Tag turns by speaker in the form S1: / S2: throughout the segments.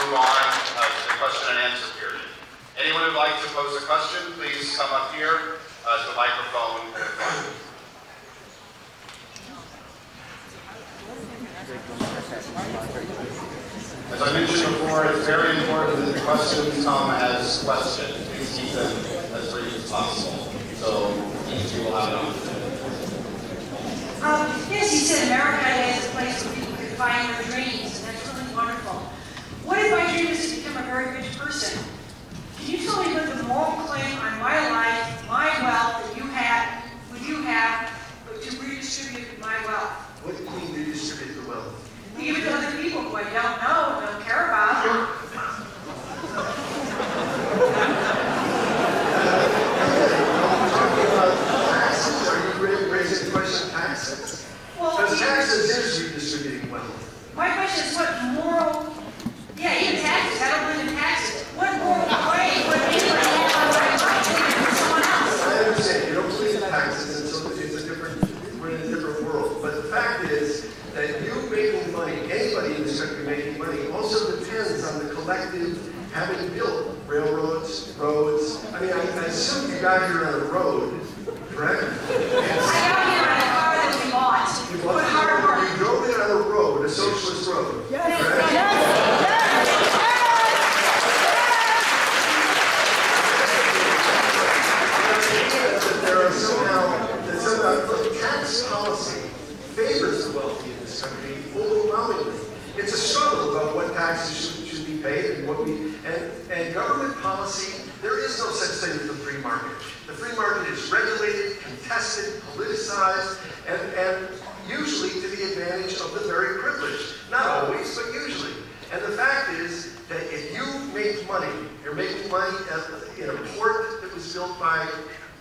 S1: move on to the question and answer period. Anyone who'd like to pose a question, please come up here to the microphone in front. As I mentioned before, it's very important that the questions come as questions. Please keep them as brief as possible. So each of you will have an opportunity.
S2: Yes, you said America is a place where people can find their dreams, and that's really wonderful. What if my dream is to become a very rich person? Can you tell me what the moral claim on my life, my wealth that you have, would you have to redistribute my wealth?
S3: What do you mean redistribute the wealth?
S2: Give it to other people who I don't know, don't care about.
S3: Taxes? Are you raising the question of taxes?
S2: Well,
S3: because taxes is redistributing wealth.
S2: My question is what moral, even taxes, I don't believe in taxes. What moral claim would anybody have on my life to someone else?
S3: I understand, you don't believe in taxes, and so we're in a different world. But the fact is that you making money, anybody in this country making money, also depends on the collective having built railroads, roads. I mean, I assume you got here on a road, correct?
S2: I got here on a car that we bought.
S3: You bought hard work. You drove it on a road, a socialist road. Yes. Correct? Yes. There are somehow tax policy favors the wealthy in this country overwhelmingly. It's a struggle about what taxes should be paid and what and government policy. There is no such thing as the free market. The free market is regulated, contested, politicized, and usually to the advantage of the very privileged. Not always, but usually. And the fact is that if you make money, you're making money in a port that was built by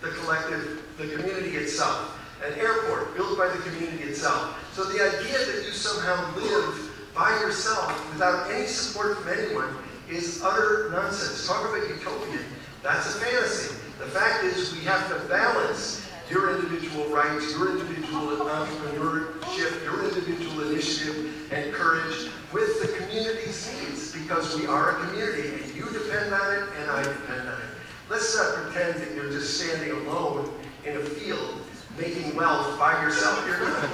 S3: the collective, the community itself. An airport built by the community itself. So the idea that you somehow live by yourself without any support from anyone is utter nonsense. Talk about utopian. That's a fantasy. The fact is we have to balance your individual rights, your individual entrepreneurship, your individual initiative and courage with the community's needs, because we are a community and you depend on it and I depend on it. Let's not pretend that you're just standing alone in a field making wealth by yourself. You're not.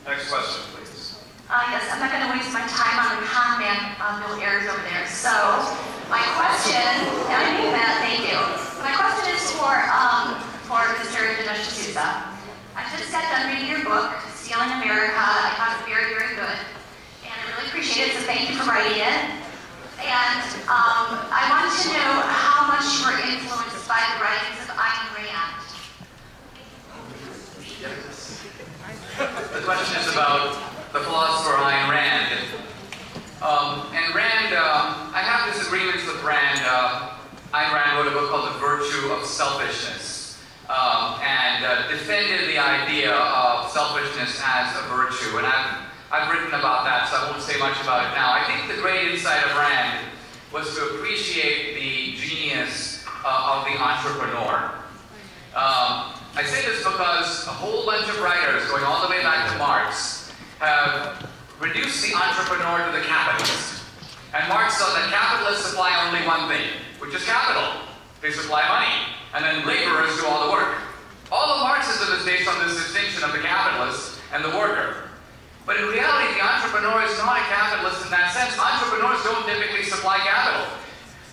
S1: Next question, please.
S4: Yes, I'm not going to waste my time on the con man, Bill Ayers over there. So, my question, and I mean that, thank you. My question is for Mr. Dinesh. I just got done reading your book, Stealing America. I found it very, very good. And I really appreciate it, so thank you for writing it. And I wanted to know how much you were influenced by the writings of Ayn Rand.
S5: The question is about the philosopher Ayn Rand. And Rand, I have disagreements with Rand. Ayn Rand wrote a book called The Virtue of Selfishness, and defended the idea of selfishness as a virtue. And I've written about that, so I won't say much about it now. I think the great insight of Rand was to appreciate the genius of the entrepreneur. I say this because a whole bunch of writers, going all the way back to Marx, have reduced the entrepreneur to the capitalist. And Marx saw that capitalists supply only one thing, which is capital. They supply money, and then laborers do all the work. All of Marxism is based on this distinction of the capitalist and the worker. But in reality, the entrepreneur is not a capitalist in that sense. Entrepreneurs don't typically supply capital.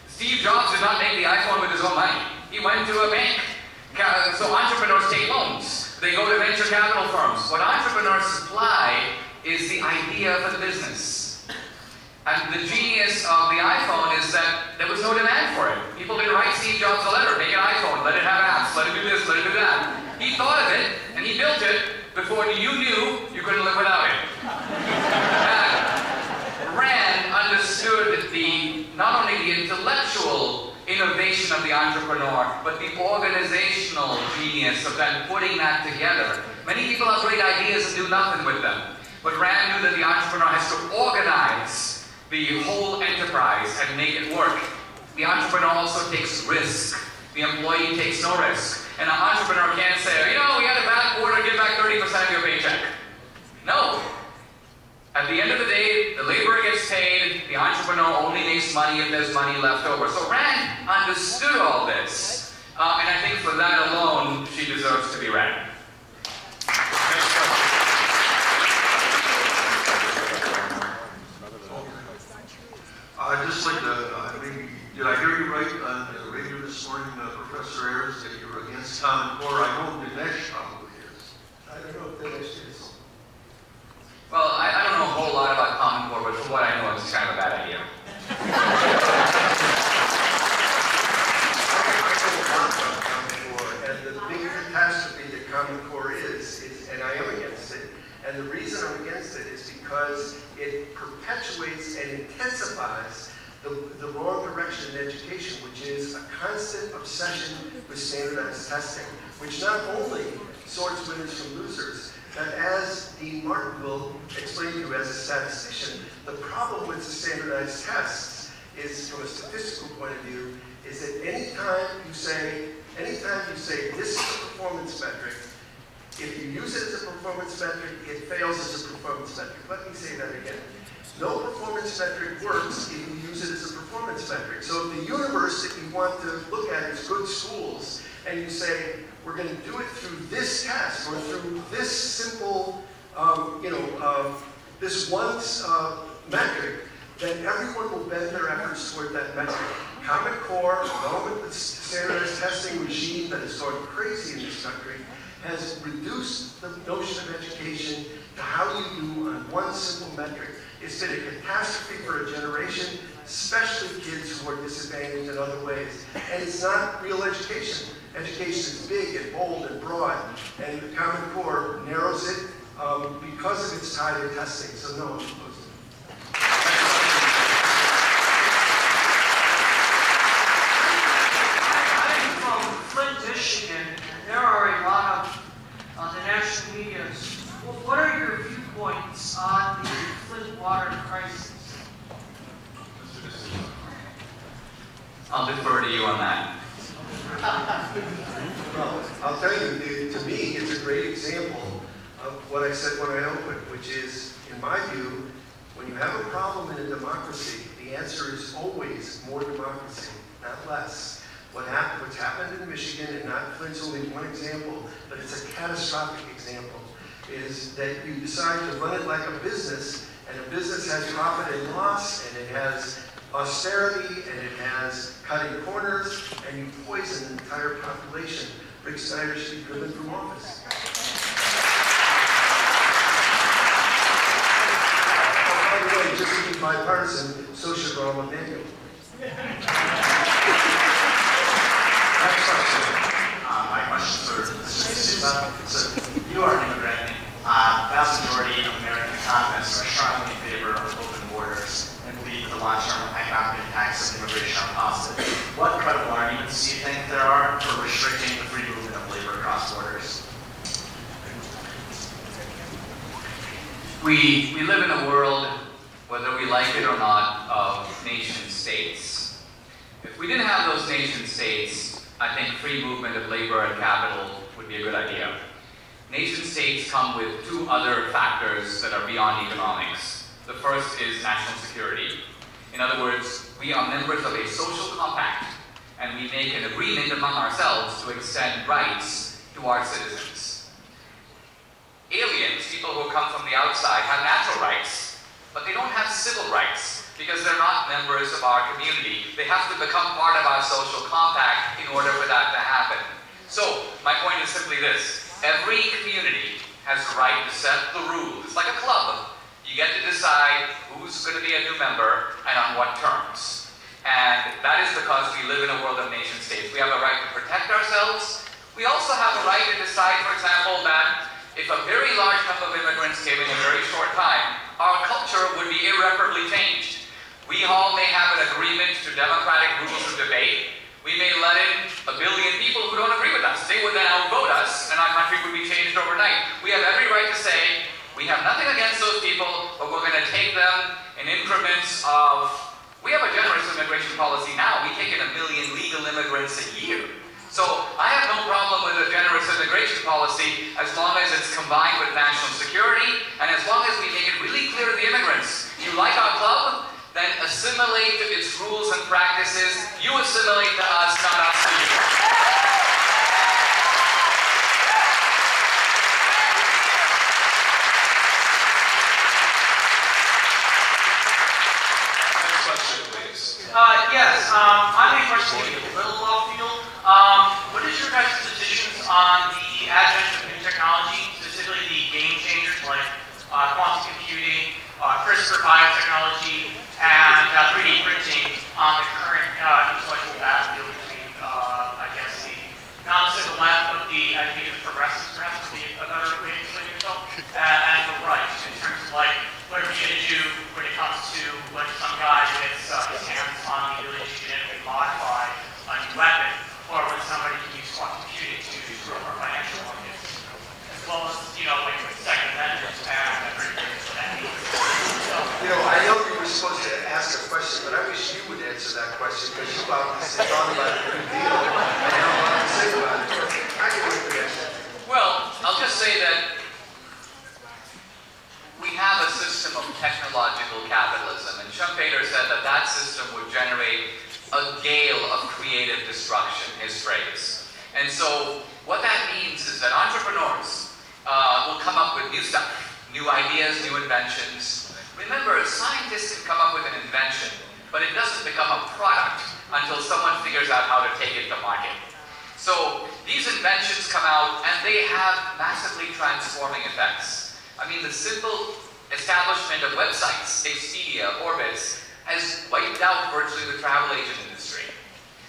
S5: Steve Jobs did not make the iPhone with his own money. He went to a bank. So entrepreneurs take loans. They go to venture capital firms. What entrepreneurs supply is the idea of the business. And the genius of the iPhone is that there was no demand for it. People didn't write Steve Jobs a letter, make an iPhone, let it have apps, let it do this, let it do that. He thought of it, and he built it before you knew you couldn't live without it. Rand understood not only the intellectual innovation of the entrepreneur, but the organizational genius of then putting that together. Many people have great ideas and do nothing with them. But Rand knew that the entrepreneur has to organize the whole enterprise and make it work. The entrepreneur also takes risk. The employee takes no risk. And an entrepreneur can't say, you know, we had a bad quarter, give back 30% of your paycheck. No. At the end of the day, the laborer gets paid, the entrepreneur only makes money if there's money left over. So Rand understood all this. And I think for that alone, she deserves to be Rand.
S6: I'd just like to, maybe, did I hear you right on the radio this morning, Professor Ayers, that you were against Common Core? I know Dinesh probably is.
S3: I don't know if Dinesh is.
S5: Well, I don't know a whole lot about Common Core, but from what I know, it's kind of a bad idea.
S3: And the big catastrophe that Common Core is, and I am against it, and the reason I'm against it is because it perpetuates and intensifies the wrong direction in education, which is a constant obsession with standardized testing, which not only sorts winners from losers, but as Dean Martin will explain to you as a statistician, the problem with the standardized tests is, from a statistical point of view, is that anytime you say this is a performance metric, if you use it as a performance metric, it fails as a performance metric. Let me say that again. No performance metric works if you use it as a performance metric. So if the universe that you want to look at is good schools, and you say, we're going to do it through this test, or through this simple, this one metric, then everyone will bend their efforts toward that metric. Common Core, along with the standardized testing regime that has gone crazy in this country, has reduced the notion of education to how you do on one simple metric. It's been a catastrophe for a generation, especially kids who are disadvantaged in other ways. And it's not real education. Education is big and bold and broad, and the Common Core narrows it because of its tie to testing. So no, I'm opposed to it.
S7: I'm from Flint, Michigan, and there are a lot of the national media. What are your viewpoints on the Flint water crisis?
S5: I'll defer to you on that.
S3: Well, I'll tell you, to me, it's a great example of what I said when I opened, which is, in my view, when you have a problem in a democracy, the answer is always more democracy, not less. What's happened in Michigan, and not Flint's only one example, but it's a catastrophic example, is that you decide to run it like a business, and a business has profit and loss, and it has austerity, and it has cutting corners, and you poison an entire population. Rick Snyder should be driven from office. Oh, by the way, just to be bipartisan, so should Rahm Emanuel.
S1: Next question. My question for Mr. D'Souza. So you are an immigrant. Vast majority of American economists are strongly in favor of open borders and believe the long-term economic impacts of immigration are positive. What credible arguments do you think there are for restricting the free movement of labor across borders?
S5: We live in a world, whether we like it or not, of nation states. If we didn't have those nation states, I think free movement of labor and capital would be a good idea. Nation states come with two other factors that are beyond economics. The first is national security. In other words, we are members of a social compact, and we make an agreement among ourselves to extend rights to our citizens. Aliens, people who come from the outside, have natural rights, but they don't have civil rights because they're not members of our community. They have to become part of our social compact in order for that to happen. So, my point is simply this. Every community has the right to set the rules. It's like a club. You get to decide who's going to be a new member and on what terms. And that is because we live in a world of nation states. We have a right to protect ourselves. We also have a right to decide, for example, that if a very large number of immigrants came in a very short time, our culture would be irreparably changed. We all may have an agreement to democratic rules of debate. We may let in 1 billion people who don't agree with us. They would then outvote us, and our country would be changed overnight. We have every right to say, we have nothing against those people, but we're going to take them in increments of... We have a generous immigration policy now. We take in 1 million legal immigrants a year. So I have no problem with policy as long as it's combined with national security, and as long as we make it really clear to the immigrants, you like our club, then assimilate to its rules and practices. You assimilate to us, not us to you.
S1: Next question, please.
S8: Yes, I have a question maybe a little off field. What is your guys' positions on the advent of new technology, specifically the game changers like quantum computing, CRISPR biotechnology, and 3D printing on the current intellectual battlefield between, I guess, the non-civil left of the idea of progressives, perhaps would be a better way to explain yourself, and the right, in terms of like, what are we going to do when it comes to when some guy gets his hands on the ability to genetically modify a new weapon, or when somebody can use quantum computing to grow our financial markets, as well as, like with Second Amendment and everything that means. So,
S3: I know you were supposed to ask a question, but I wish you would answer that question, because you obviously thought about it a good deal, and have a lot to say about it. I can wait for that.
S5: Well, I'll just say that we have a system of technological capitalism, and Schumpeter said that that system would generate a gale of creative destruction, his phrase. And so what that means is that entrepreneurs will come up with new stuff, new ideas, new inventions. Remember, scientists can come up with an invention, but it doesn't become a product until someone figures out how to take it to market. So these inventions come out and they have massively transforming effects. I mean, the simple establishment of websites, Expedia, Orbitz, has wiped out virtually the travel agent industry.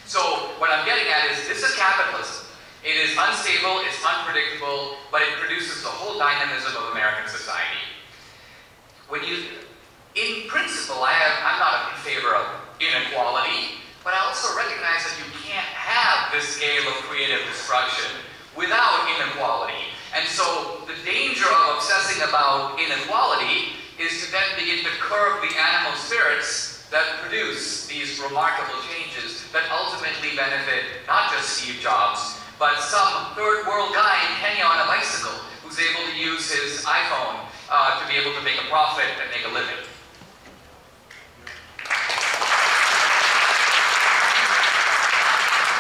S5: So what I'm getting at is, this is capitalism. It is unstable, it's unpredictable, but it produces the whole dynamism of American society. In principle, I'm not in favor of inequality, but I also recognize that you can't have this scale of creative destruction without inequality. And so the danger of obsessing about inequality is to then begin to curb the animal spirits that produce these remarkable changes that ultimately benefit not just Steve Jobs, but some third world guy in Kenya on a bicycle who's able to use his iPhone to be able to make a profit and make a living.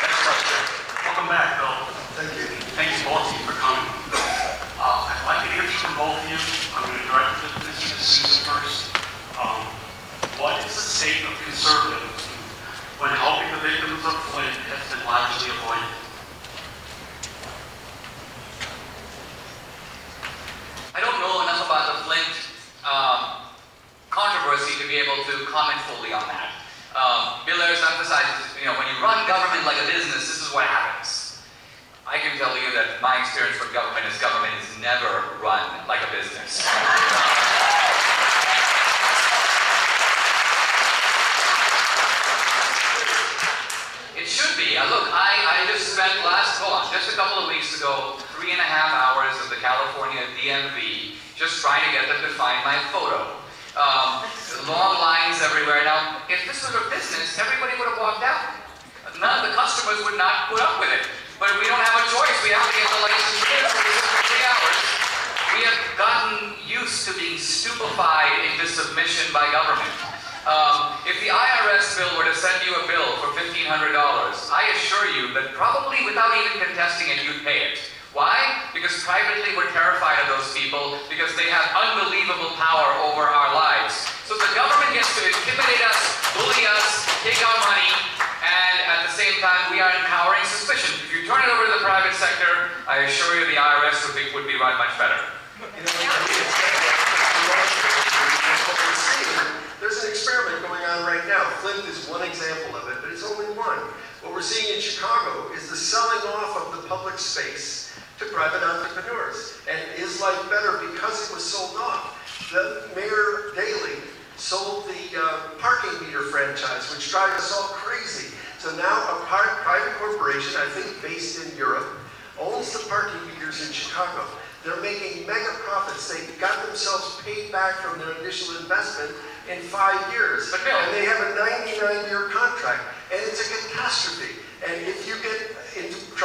S1: Next question.
S8: welcome back, Bill.
S3: Thank you.
S8: Thank you both of you for coming. I'd like to hear from both of you. I'm going to direct this to Susan first. What is the state of conservatism when helping the victims of Flint has been largely avoided?
S5: I don't know enough about the Flint controversy to be able to comment fully on that. Bill Ayers emphasizes, when you run government like a business, this is what happens. I can tell you that my experience with government is never run like a business. It should be. Look, I just spent just a couple of weeks ago, 3.5 hours of the California DMV just trying to get them to find my photo. Long lines everywhere. Now, if this was a business, everybody would have walked out. None of the customers would not put up with it. But we don't have a choice. We have to get the license here for 3 hours. We have gotten used to being stupefied into submission by government. If the IRS bill were to send you a bill for $1,500, I assure you that probably without even contesting it, you'd pay it. Why? Because privately we're terrified of those people because they have unbelievable power over our lives. So the government gets to intimidate us, bully us, take our money, and at the same time we are empowering suspicion. If you turn it over to the private sector, I assure you the IRS would be run much better.
S3: There's an experiment going on right now. Flint is one example of it, but it's only one. What we're seeing in Chicago is the selling off of the public space to private entrepreneurs. And is life better because it was sold off? The Mayor Daley sold the parking meter franchise, which drives us all crazy. So now a private corporation, I think based in Europe, owns the parking meters in Chicago. They're making mega profits. They got themselves paid back from their initial investment in 5 years. And they have a 99-year contract. And it's a catastrophe. And if you get into trouble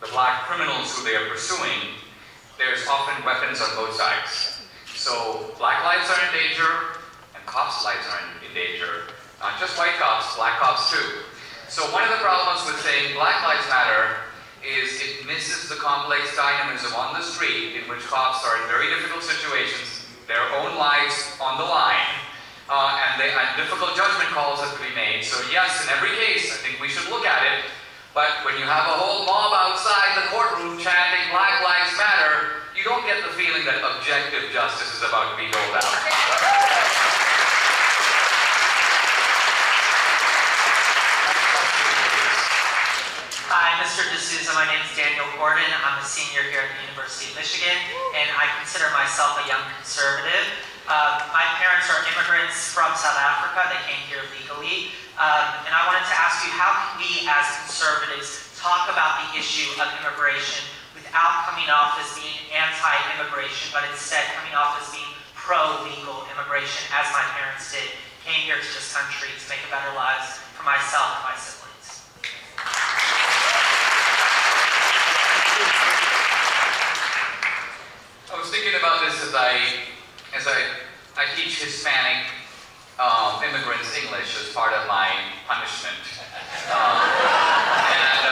S5: the black criminals who they are pursuing, there's often weapons on both sides. So black lives are in danger, and cops' lives are in danger. Not just white cops, black cops too. So one of the problems with saying Black Lives Matter is it misses the complex dynamism on the street in which cops are in very difficult situations, their own lives on the line, and difficult judgment calls have to be made. So yes, in every case, I think we should look at it, but when you have a whole mob outside the courtroom chanting Black Lives Matter, you don't get the feeling that objective justice is about to be doled out.
S9: Hi, Mr. D'Souza. My name is Daniel Gordon. I'm a senior here at the University of Michigan, and I consider myself a young conservative. My parents are immigrants from South Africa. They came here legally. And I wanted to ask you, how can we as conservatives talk about the issue of immigration without coming off as being anti-immigration, but instead coming off as being pro-legal immigration, as my parents did, came here to this country to make a better lives for myself and my siblings?
S5: I was thinking about this as I teach Hispanic immigrants English as part of my punishment. And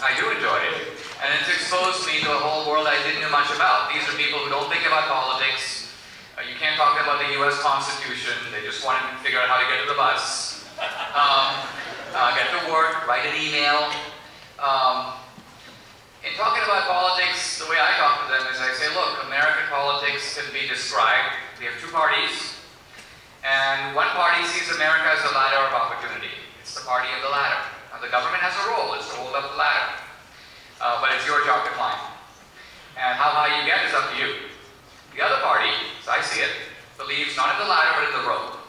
S5: I do enjoy it. And it's exposed me to a whole world I didn't know much about. These are people who don't think about politics. You can't talk about the US Constitution. They just want to figure out how to get to the bus, get to work, write an email. In talking about politics, the way I talk to them is I say, look, American politics can be described. We have two parties, and one party sees America as a ladder of opportunity. It's the party of the ladder. Now, the government has a role, it's to hold up the ladder. But it's your job to climb. And how high you get is up to you. The other party, as I see it, believes not in the ladder, but in the rope.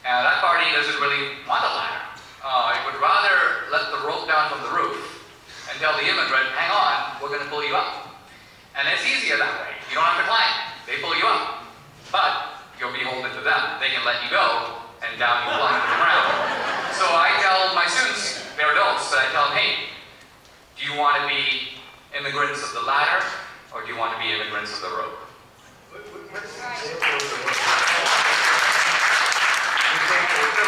S5: And that party doesn't really want a ladder. It would rather let the rope down from the roof and tell the immigrant, hang on, we're going to pull you up. And it's easier that way. You don't have to climb. They pull you up. But you're beholden to them. They can let you go, and down you plummet to the ground. So I tell my students, they're adults, but I tell them, hey, do you want to be immigrants of the ladder, or do you want to be immigrants of the rope?
S3: What's the example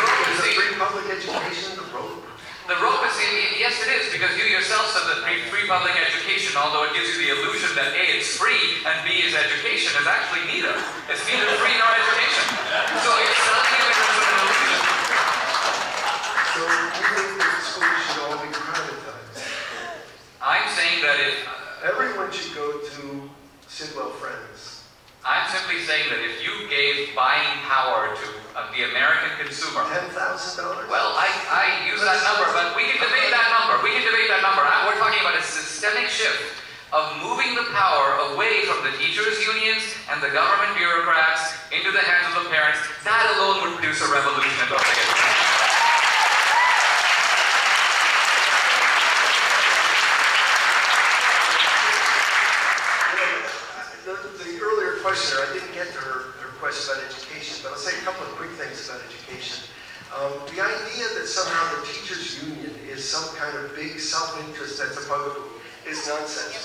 S3: of the free public education, the rope?
S5: The rope is, yes it is, because you yourself said that free public education, although it gives you the illusion that A, it's free, and B, is education, is actually neither. It's neither free nor education. So it's selling immigrants with an illusion.
S3: So you think that schools should all be privatized?
S5: I'm saying that if...
S3: everyone should go to Sidwell Friends.
S5: I'm simply saying that if you gave buying power to the American consumer...
S3: $10,000?
S5: Well, I use that number, but we can debate that number. We can debate that number. We're talking about a systemic shift of moving the power away from the teachers' unions and the government bureaucrats into the hands of the parents. That alone would produce a revolution in public education.
S3: Questioner, I didn't get to her question about education, but I'll say a couple of quick things about education. The idea that somehow the teachers' union is some kind of big self-interest that's a bugaboo is nonsense.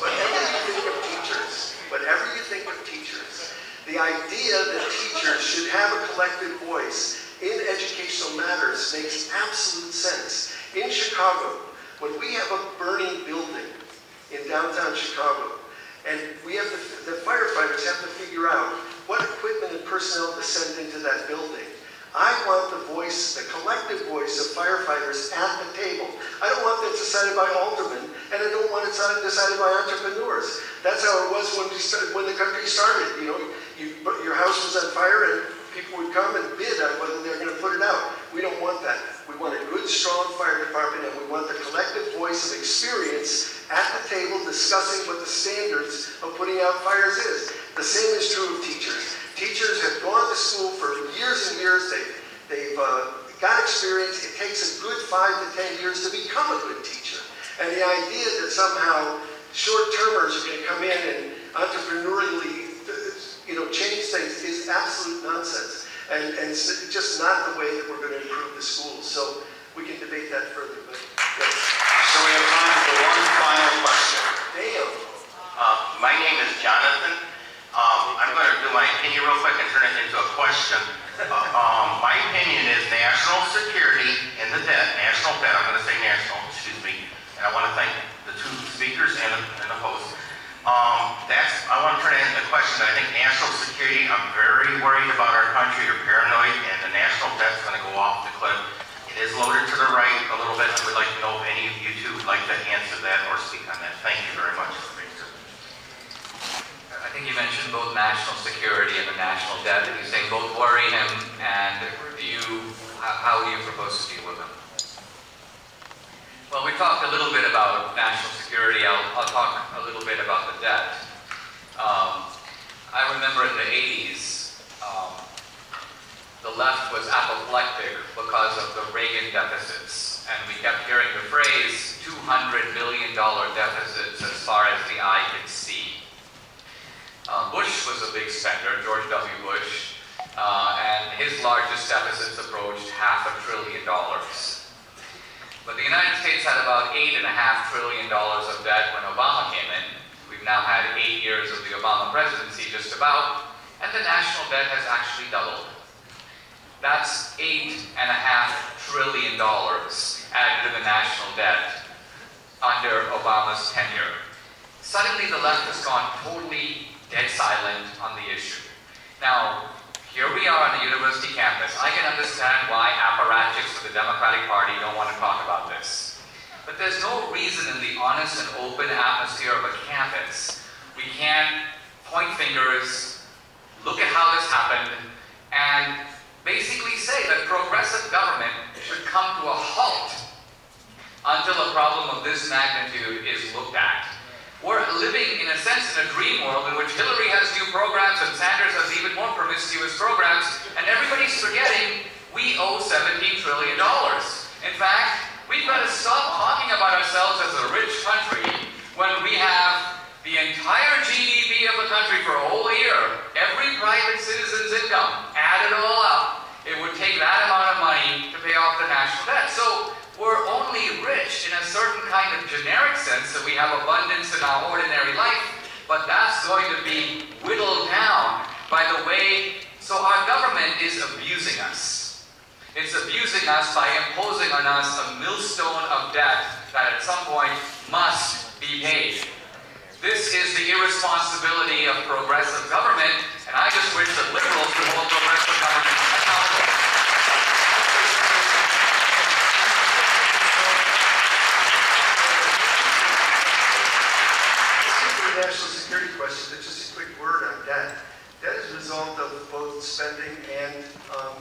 S3: Whatever you think of teachers, the idea that teachers should have a collective voice in educational matters makes absolute sense. In Chicago, when we have a burning building in downtown Chicago, and we have the firefighters have to figure out what equipment and personnel to send into that building. I want the voice, the collective voice of firefighters at the table. I don't want that decided by aldermen, and I don't want it decided by entrepreneurs. That's how it was when the country started. You know, your house was on fire, and people would come and bid on whether they're going to put it out. We don't want that. We want a good, strong fire department, and we want the collective voice of experience at the table discussing what the standards of putting out fires is. The same is true of teachers. Teachers have gone to school for years and years. They've got experience. It takes a good 5 to 10 years to become a good teacher. And the idea that somehow short-termers are going to come in and entrepreneurially change things is absolute nonsense. And it's just not the way that we're going to improve the schools. So we can debate that further. But yes.
S5: So
S10: we have time for one final question.
S3: Damn.
S11: My name is Jonathan. I'm going to do my opinion real quick and turn it into a question. My opinion is national security and the debt, national debt, I'm going to say national, excuse me, and I want to thank the two speakers and the host. I want to turn it into a question. I think national security, I'm very worried about our country, or paranoid, and the national debt's going to go off the cliff. It is loaded to the right a little bit. I would like to know if any of you two would like to answer that or speak on that. Thank you very much.
S5: I think you mentioned both national security and the national debt. You're saying both worry him, and how do you propose to deal with them? Well, we talked a little bit about national security. I'll talk a little bit about the debt. I remember in the 80s, the left was apoplectic because of the Reagan deficits, and we kept hearing the phrase $200 billion deficits as far as the eye can see. Bush was a big spender, George W. Bush, and his largest deficits approached $500 billion. But the United States had about $8.5 trillion of debt when Obama came in. We've now had 8 years of the Obama presidency, just about, and the national debt has actually doubled. That's $8.5 trillion added to the national debt under Obama's tenure. Suddenly, the left has gone totally dead silent on the issue. Now, here we are on the university campus. I can understand why apparatchiks of the Democratic Party don't want to talk about this. But there's no reason in the honest and open atmosphere of a campus we can't point fingers, look at how this happened, and basically say that progressive government should come to a halt until a problem of this magnitude is looked at. We're living, in a sense, in a dream world in which Hillary has new programs and Sanders has even more promiscuous programs, and everybody's forgetting we owe $17 trillion. In fact, we've got to stop talking about ourselves as a rich country when we have the entire GDP of the country for a whole year, every private citizen's income, add it all up, it would take that amount of money to pay off the national debt. So we're only rich in a certain kind of generic sense that we have abundance in our ordinary life, but that's going to be whittled down by the way, so our government is abusing us. It's abusing us by imposing on us a millstone of debt that at some point must be paid. This is the irresponsibility of progressive government, and I just wish that liberals would hold progressive government accountable.
S3: National security question, but just a quick word on debt. Debt is a result of both spending and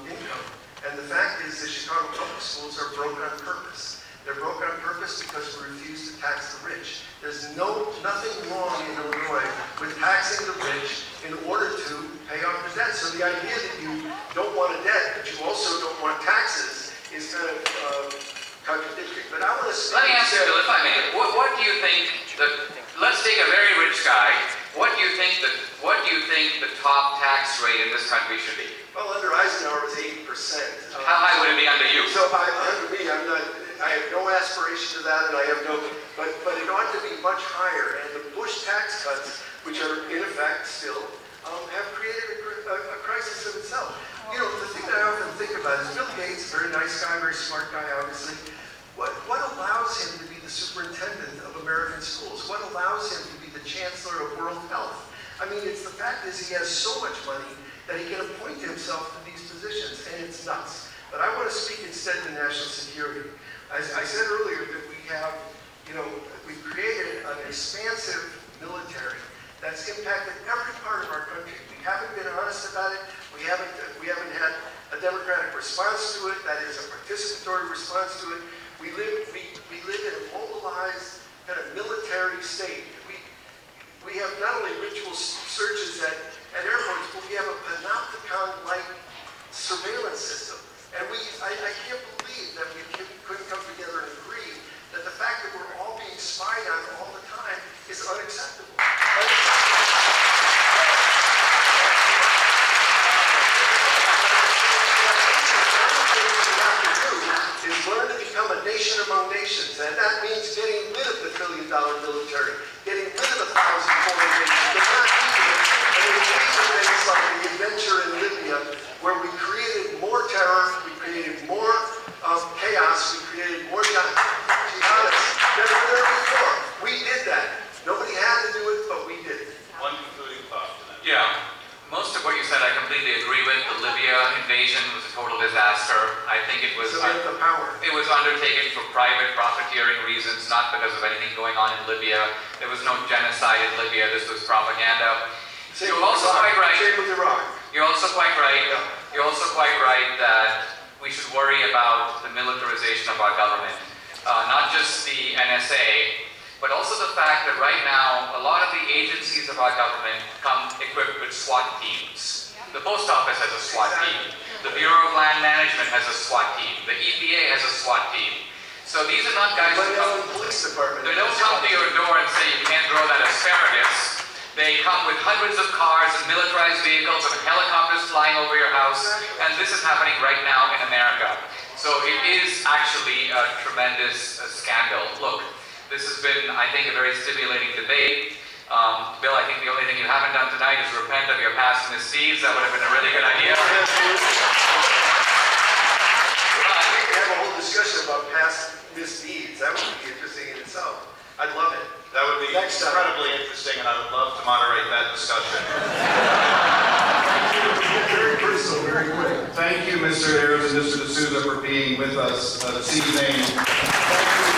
S3: income. And the fact is that Chicago public schools are broken on purpose. They're broken on purpose because we refuse to tax the rich. There's nothing wrong in Illinois with taxing the rich in order to pay off the debt. So the idea that you don't want a debt, but you also don't want taxes is kind of contradictory. But I want to say...
S5: Let me ask you, Bill, if I may, what do you think that... Let's take a very rich guy. What do you think the top tax rate in this country should be?
S3: Well, under Eisenhower it was 80%.
S5: How high would it be under you?
S3: So under me, I have no aspiration to that, and I have no. But it ought to be much higher. And the Bush tax cuts, which are in effect still, have created a crisis of itself. You know, the thing that I often think about is Bill Gates, a very nice guy, very smart guy, obviously. What allows him to be the superintendent of American schools? What allows him to be the chancellor of World Health? I mean, it's the fact is he has so much money that he can appoint himself to these positions, and it's nuts. But I want to speak instead to national security. As I said earlier, that we have, you know, we've created an expansive military that's impacted every part of our country. We haven't been honest about it. We haven't had a democratic response to it. That is a participatory response to it. We live in a mobilized kind of military state. We have not only ritual searches at airports, but we have a panopticon-like surveillance system. And I can't believe that we couldn't come together and agree that the fact that we're all being spied on all the time is unacceptable. Is learn to become a nation among nations, and that means getting military, getting rid of 1,000 foreign bases. They're not needed. And in the case of things like the adventure in Libya, where we created more terror, we created more chaos, we created more jihadists than there before. We did that. Nobody had to do it, but we did.
S10: One concluding thought to that.
S5: Yeah. Most of what you said I completely agree with. The Libya invasion was a total disaster. I think it was undertaken for private profiteering reasons, not because of anything going on in Libya. There was no genocide in Libya. This was propaganda. You're also quite right. You're also quite right. You're also quite right that we should worry about the militarization of our government. Not just the NSA, but also the fact that right now, a lot of the agencies of our government come equipped with SWAT teams. The post office has a SWAT team. The Bureau of Land Management has a SWAT team. The EPA has a SWAT team. So these are not guys who come, they don't come to your door and say you can't grow that asparagus. They come with hundreds of cars and militarized vehicles and helicopters flying over your house, and this is happening right now in America. So it is actually a tremendous scandal. Look, this has been, I think, a very stimulating debate. Bill, I think the only thing you haven't done tonight is repent of your past misdeeds. That would have been a really good idea.
S3: I think we have a whole discussion about past misdeeds. That would be interesting in itself. I'd love it.
S10: That would be incredibly interesting, and I would love to moderate that discussion.
S3: Very personal, very quick.
S12: Thank you, Mr. Ayers and Mr. D'Souza, for being with us this evening. Thank you.